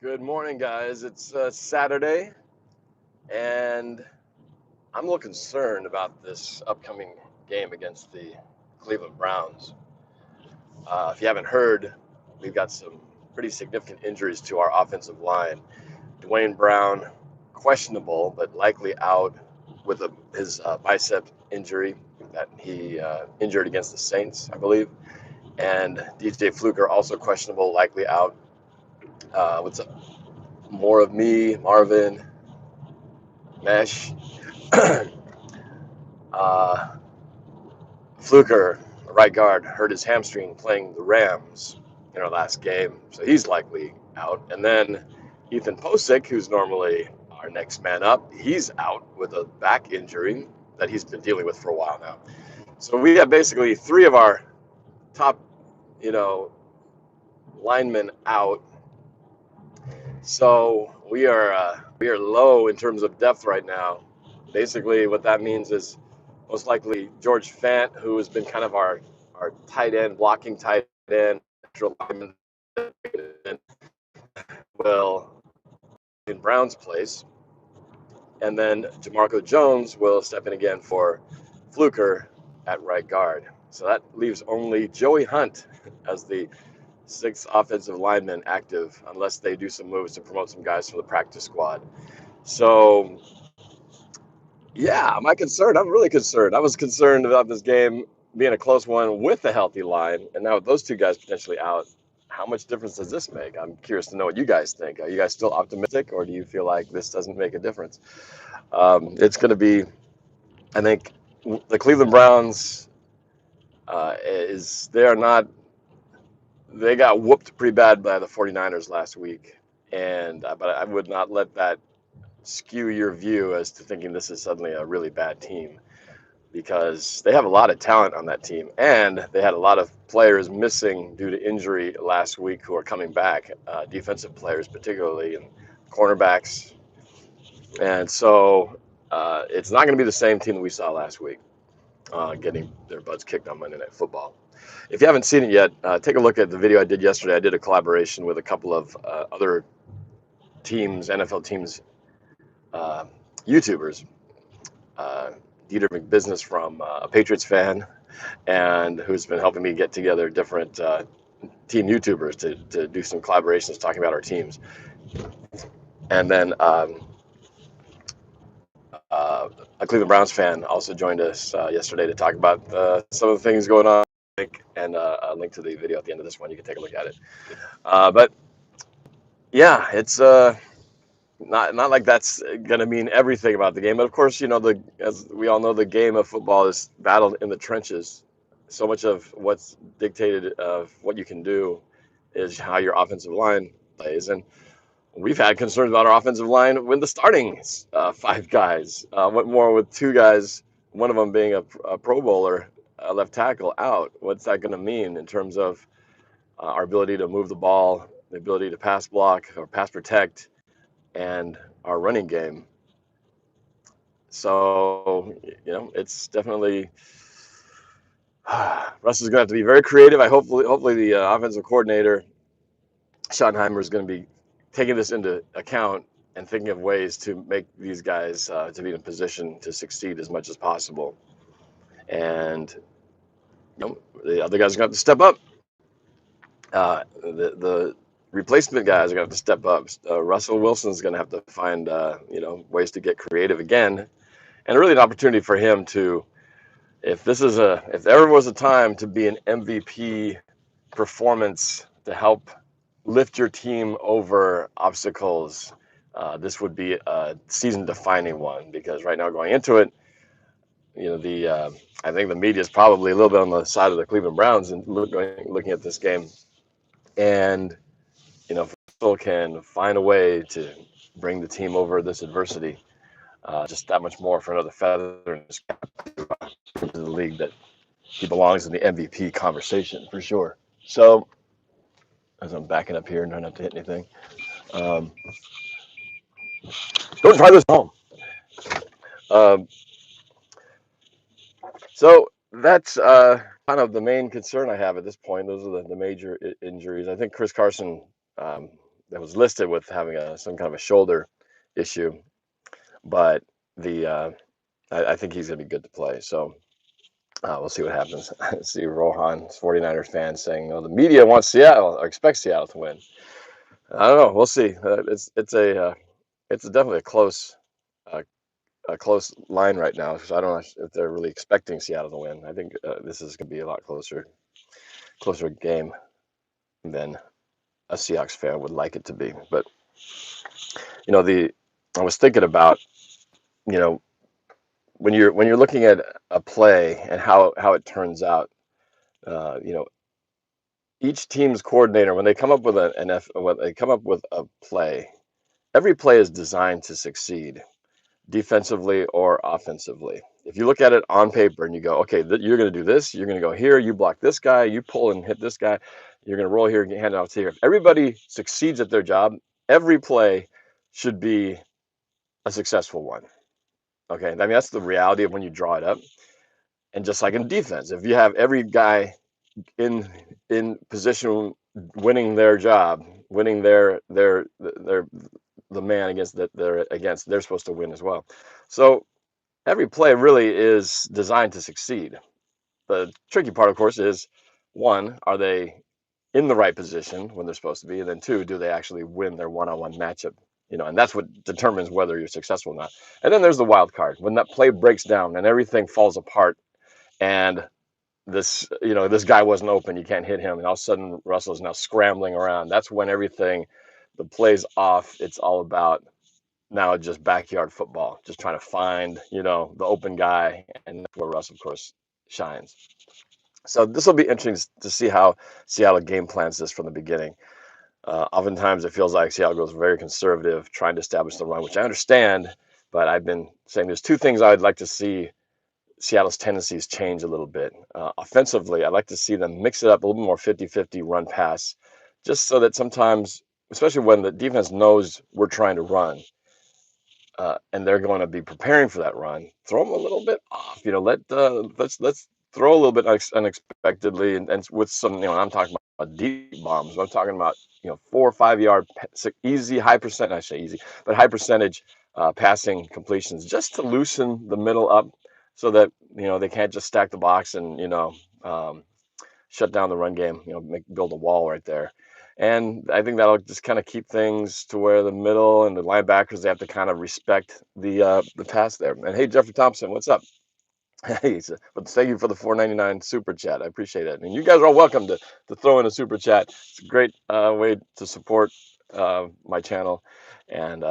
Good morning, guys. It's Saturday, and I'm a little concerned about this upcoming game against the Cleveland Browns. If you haven't heard, we've got some pretty significant injuries to our offensive line. Dwayne Brown, questionable, but likely out with his bicep injury that he injured against the Saints, I believe. And DJ Fluker, also questionable, likely out. What's up? More of me, Marvin, Mesh. uh, Fluker, right guard, hurt his hamstring playing the Rams in our last game, so he's likely out. And then Ethan Posick, who's normally our next man up, he's out with a back injury that he's been dealing with for a while now. So we have basically three of our top, you know, linemen out. So we are low in terms of depth right now. Basically, what that means is most likely George Fant, who has been kind of our tight end, blocking tight end, will in Brown's place, and then Jamarco Jones will step in again for Fluker at right guard. So that leaves only Joey Hunt as the sixth offensive lineman active, unless they do some moves to promote some guys from the practice squad. So yeah, am I concerned? I'm really concerned. I was concerned about this game being a close one with a healthy line, and now with those two guys potentially out, how much difference does this make? I'm curious to know what you guys think. Are you guys still optimistic, or do you feel like this doesn't make a difference? It's going to be, I think, the Cleveland Browns they are not, they got whooped pretty bad by the 49ers last week, and but I would not let that skew your view as to thinking this is suddenly a really bad team, because they have a lot of talent on that team, and they had a lot of players missing due to injury last week who are coming back, defensive players particularly, and cornerbacks. And so it's not going to be the same team that we saw last week, getting their butts kicked on Monday Night Football. If you haven't seen it yet, take a look at the video I did yesterday. I did a collaboration with a couple of other teams, NFL teams, uh, YouTubers. Uh, Dieter McBusiness from a Patriots fan, and who's been helping me get together different team YouTubers to do some collaborations talking about our teams. And then a Cleveland Browns fan also joined us yesterday to talk about some of the things going on. And a link to the video at the end of this one. You can take a look at it. But yeah, it's not like that's going to mean everything about the game. But of course, as we all know, the game of football is battled in the trenches. So much of what's dictated of what you can do is how your offensive line plays. And we've had concerns about our offensive line when the starting five guys, what more with two guys, one of them being a Pro Bowler, left tackle out. What's that going to mean in terms of our ability to move the ball, the ability to pass block or pass protect, and our running game? So, it's definitely Russ is going to have to be very creative. Hopefully the offensive coordinator Schottenheimer is going to be taking this into account and thinking of ways to make these guys to be in a position to succeed as much as possible. And the other guys are going to have to step up. The replacement guys are going to have to step up. Russell Wilson's going to have to find ways to get creative again, and really an opportunity for him to, if there was a time to be an MVP performance to help lift your team over obstacles, this would be a season-defining one, because right now going into it, I think the media is probably a little bit on the side of the Cleveland Browns and looking at this game, and if Russell can find a way to bring the team over this adversity, just that much more for another feather in his cap to the league, that he belongs in the MVP conversation for sure. So, as I'm backing up here and trying not to hit anything, go and try this home. Um, so that's kind of the main concern I have at this point. Those are the major injuries. I think Chris Carson, that was listed with having some kind of a shoulder issue, but I think he's going to be good to play. So we'll see what happens. I see Rohan, 49ers fan, saying, "No, the media wants Seattle or expects Seattle to win." I don't know. We'll see. It's definitely uh, a close line right now, because I don't know if they're really expecting Seattle to win. I think this is going to be a lot closer game than a Seahawks fan would like it to be. But the I was thinking about, you know when you're looking at a play and how it turns out, uh, you know each team's coordinator, when they come up with when they come up with a play, every play is designed to succeed defensively or offensively. If you look at it on paper and you go, okay, you're going to do this, you're going to go here, you block this guy, you pull and hit this guy, you're going to roll here and hand it off to here. If everybody succeeds at their job, every play should be a successful one. Okay, I mean, that's the reality of when you draw it up. And just like in defense, if you have every guy in position winning their job, winning their the man against that they're supposed to win as well. So every play really is designed to succeed. The tricky part, of course, is one, are they in the right position when they're supposed to be? And then two, do they actually win their one-on-one matchup? And that's what determines whether you're successful or not. And then there's the wild card, when that play breaks down and everything falls apart, and this guy wasn't open, you can't hit him, and all of a sudden Russell's now scrambling around. That's when the play's off. It's all about now just backyard football, just trying to find, the open guy, and that's where Russ, of course, shines. So this will be interesting to see how Seattle game plans this from the beginning. Oftentimes it feels like Seattle goes very conservative, trying to establish the run, which I understand, but I've been saying there's two things I'd like to see Seattle's tendencies change a little bit. Offensively, I'd like to see them mix it up a little bit more 50-50 run pass, just so that sometimes, especially when the defense knows we're trying to run, and they're going to be preparing for that run, throw them a little bit off. Let's throw a little bit unexpectedly, and with some, I'm talking about deep bombs. I'm talking about 4 or 5 yard easy, high percent. I say easy, but high percentage passing completions, just to loosen the middle up, so that they can't just stack the box and shut down the run game. Build a wall right there. And I think that'll just kind of keep things to where the middle and the linebackers, they have to kind of respect the pass there. And hey, Jeffrey Thompson, what's up? Hey, but thank you for the $4.99 super chat. I appreciate it. And you guys are all welcome to throw in a super chat. It's a great way to support my channel and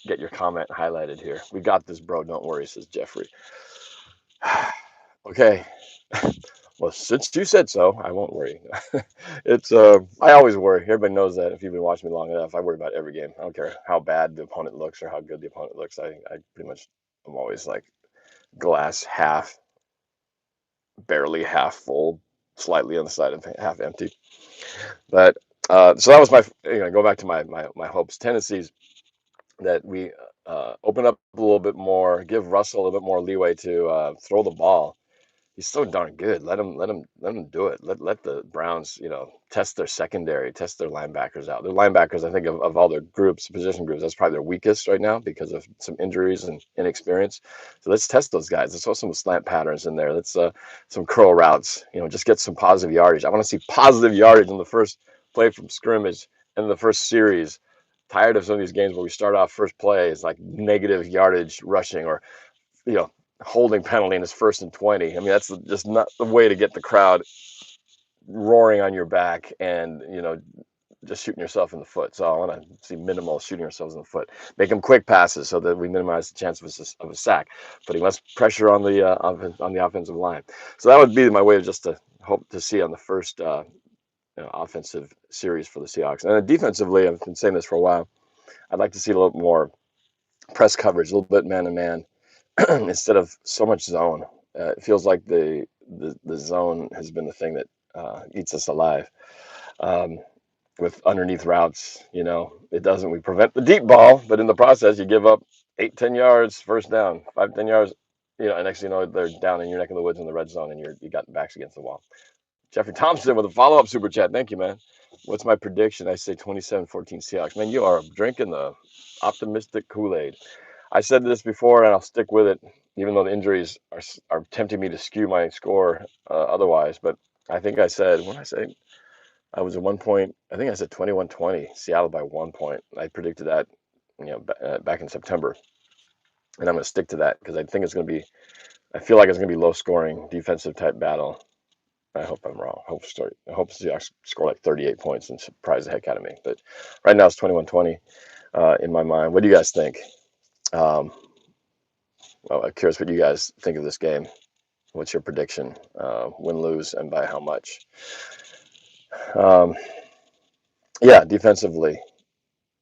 get your comment highlighted here. We got this, bro. Don't worry, says Jeffrey. Okay. Well, since you said so, I won't worry. I always worry. Everybody knows that. If you've been watching me long enough, I worry about every game. I don't care how bad the opponent looks or how good the opponent looks. I pretty much, I'm always like glass half, barely half full, slightly on the side of half empty. But so that was my, go back to my hopes, tendencies, that we open up a little bit more, give Russell a little bit more leeway to throw the ball. He's so darn good. Let him do it. Let the Browns, test their secondary, test their linebackers out. Their linebackers, I think, of all their position groups, that's probably their weakest right now because of some injuries and inexperience. So let's test those guys. Let's throw some slant patterns in there. Let's some curl routes. Just get some positive yardage. I want to see positive yardage in the first play from scrimmage and the first series. Tired of some of these games where we start off first play is like negative yardage rushing, or holding penalty in his 1st and 20. I mean, that's just not the way to get the crowd roaring on your back and, just shooting yourself in the foot. So I want to see minimal shooting ourselves in the foot. Make them quick passes so that we minimize the chance of a sack, putting less pressure on the offensive line. So that would be my way of just to hope to see on the first offensive series for the Seahawks. And then defensively, I've been saying this for a while, I'd like to see a little more press coverage, a little bit man-to-man, instead of so much zone. It feels like the zone has been the thing that eats us alive. With underneath routes, it doesn't. We prevent the deep ball, but in the process, you give up 8-10 yards, first down, 5-10 yards, and next thing you know, they're down in your neck of the woods in the red zone, and you got backs against the wall. Jeffrey Thompson with a follow-up super chat. Thank you, man. What's my prediction? I say 27-14 Seahawks. Man, you are drinking the optimistic Kool-Aid. I said this before, and I'll stick with it, even though the injuries are tempting me to skew my score otherwise. But I think I said, when I say I was at 1 point, I think I said 21-20, Seattle by 1 point. I predicted that, back in September, and I'm going to stick to that because I think it's going to be. I feel like it's going to be low scoring, defensive type battle. I hope I'm wrong. I hope Seahawks score like 38 points and surprise the heck out of me. But right now it's 21-20 in my mind. What do you guys think? Well, I'm curious what you guys think of this game. What's your prediction? Win, lose, and by how much? Um, yeah, defensively.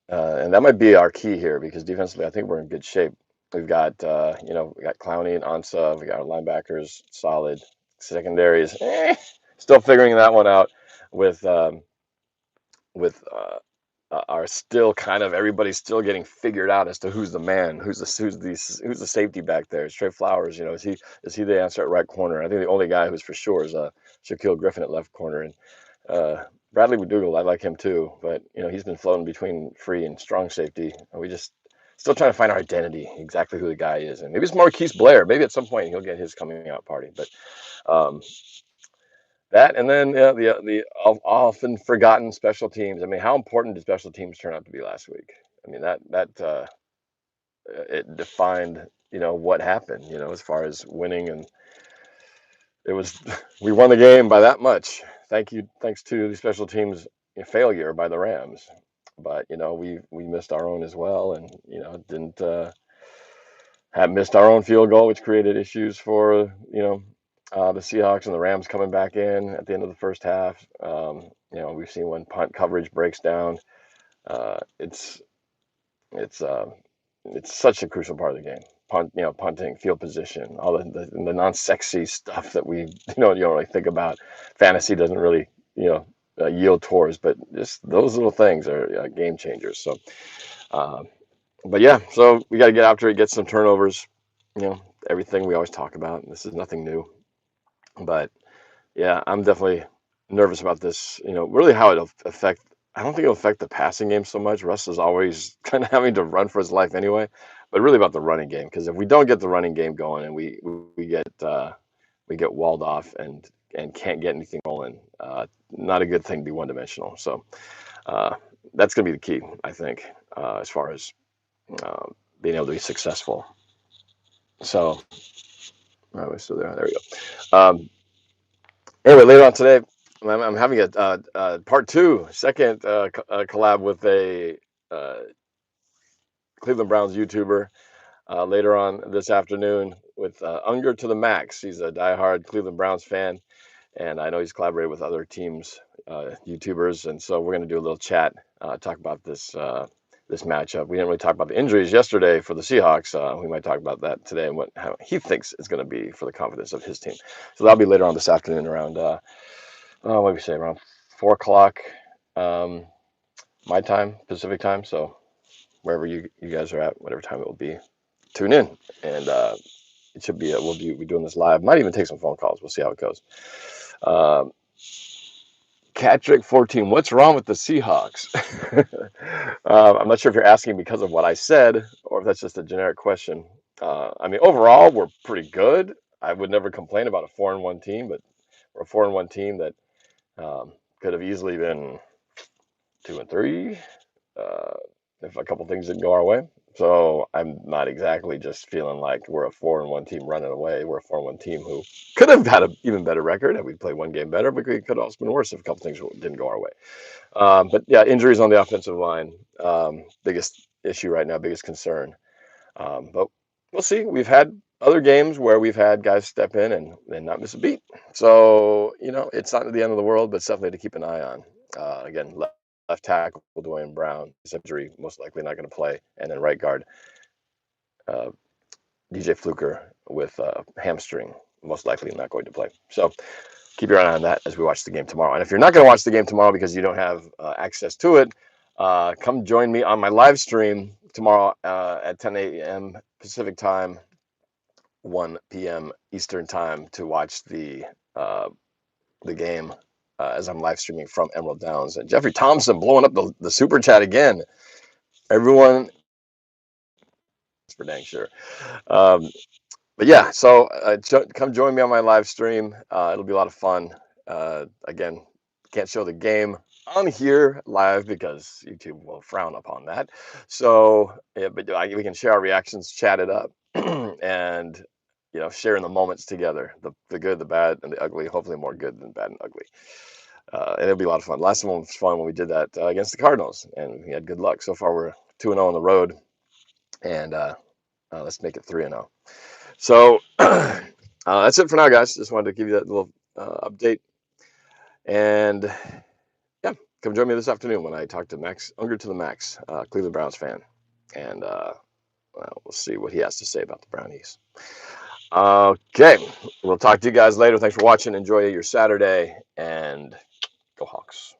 And that might be our key here because defensively, I think we're in good shape. We've got, we got Clowney and Ansa. We got our linebackers solid. Secondaries, still figuring that one out with with are still kind of everybody's still getting figured out as to who's the man, who's the safety back there. Is Trey Flowers, is he the answer at right corner? I think the only guy who's for sure is Shaquille Griffin at left corner, and Bradley McDougal, I like him too, but he's been floating between free and strong safety, and we just still trying to find our identity, exactly who the guy is, and maybe it's Marquise Blair. Maybe at some point he'll get his coming out party, but um, that, and then the often forgotten special teams. I mean, how important did special teams turn out to be last week? I mean, that it defined what happened. As far as winning, and it was we won the game by that much. Thanks to the special teams failure by the Rams, but we missed our own as well, and didn't have missed our own field goal, which created issues for the Seahawks and the Rams coming back in at the end of the first half. We've seen when punt coverage breaks down. It's it's uh, it's such a crucial part of the game. Punting, field position, all the non-sexy stuff that we you don't really think about. Fantasy doesn't really yield towards, but just those little things are game changers. So, but yeah, so we got to get after it, get some turnovers. Everything we always talk about. This is nothing new, but yeah, I'm definitely nervous about this. Really how it'll affect. I don't think it'll affect the passing game so much. Russ is always kind of having to run for his life anyway, but really about the running game. Because if we don't get the running game going and we get walled off and can't get anything rolling, not a good thing to be one dimensional. So that's going to be the key, I think, as far as uh, being able to be successful. So, oh, we're still there. There we go. Anyway, later on today, I'm having a part two, second collab with a uh, Cleveland Browns YouTuber later on this afternoon with Unger to the Max. He's a diehard Cleveland Browns fan, and I know he's collaborated with other teams, YouTubers, and so we're going to do a little chat, talk about this matchup. We didn't really talk about the injuries yesterday for the Seahawks. We might talk about that today and how he thinks is going to be for the confidence of his team. So that'll be later on this afternoon around what do we say, around 4 o'clock my time, Pacific time. So wherever you guys are at, whatever time it will be, tune in, and it should be we'll be doing this live. Might even take some phone calls. We'll see how it goes. Catrick 14, what's wrong with the Seahawks? I'm not sure if you're asking because of what I said or if that's just a generic question. I mean, overall, we're pretty good. I would never complain about a 4-1 team, but we're a 4-1 team that could have easily been 2-3 if a couple things didn't go our way. So I'm not exactly just feeling like we're a 4-1 team running away. We're a 4-1 team who could have had an even better record had we played one game better, but we could have also been worse if a couple things didn't go our way. But yeah, injuries on the offensive line, biggest issue right now, biggest concern. But we'll see. We've had other games where we've had guys step in and not miss a beat. So, it's not the end of the world, but it's something to keep an eye on. Again, left tackle, Dwayne Brown, injury, most likely not going to play. And then right guard, DJ Fluker with hamstring, most likely not going to play. So keep your eye on that as we watch the game tomorrow. And if you're not going to watch the game tomorrow because you don't have access to it, come join me on my live stream tomorrow at 10 a.m. Pacific time, 1 p.m. Eastern time to watch the game as I'm live streaming from Emerald Downs. And Jeffrey Thompson blowing up the super chat again. Everyone, for dang sure. But yeah, so come join me on my live stream. It'll be a lot of fun. Again, can't show the game on here live because YouTube will frown upon that. So, yeah, but we can share our reactions, chat it up, and share in the moments together, the good, the bad, and the ugly. Hopefully, more good than bad and ugly. And it'll be a lot of fun. Last one was fun when we did that against the Cardinals, and we had good luck. So far, we're 2-0 on the road, and let's make it 3-0. So that's it for now, guys. Just wanted to give you that little update. And yeah, come join me this afternoon when I talk to Max Unger to the Max, Cleveland Browns fan. And we'll see what he has to say about the Brownies. Okay, we'll talk to you guys later. Thanks for watching. Enjoy your Saturday, and go Hawks.